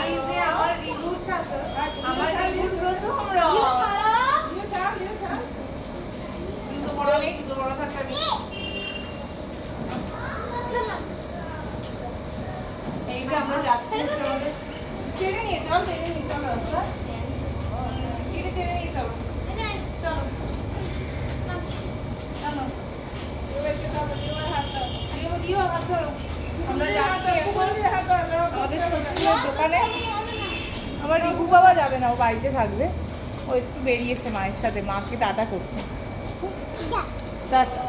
এই যে আমার রিভুর সাথে আমার রিভুর প্রথম রং জুতো পরা নেই, জুতো পরা থাকতে নেই। এই যে আমরা যাচ্ছি আমাদের টেনে নিয়ে চল, টেনে নিয়ে চল রাস্তা, টেনে টেনে নিয়ে চলো, চলো চলো দিও হাত ধরো। আমরা যাচ্ছি এখন আমাদের শ্বশুরের দোকানে। আমার রিভু বাবা যাবে না, ও বাড়িতে থাকবে, ও একটু বেরিয়েছে মায়ের সাথে, মাকে টাটা করতে। টাটা।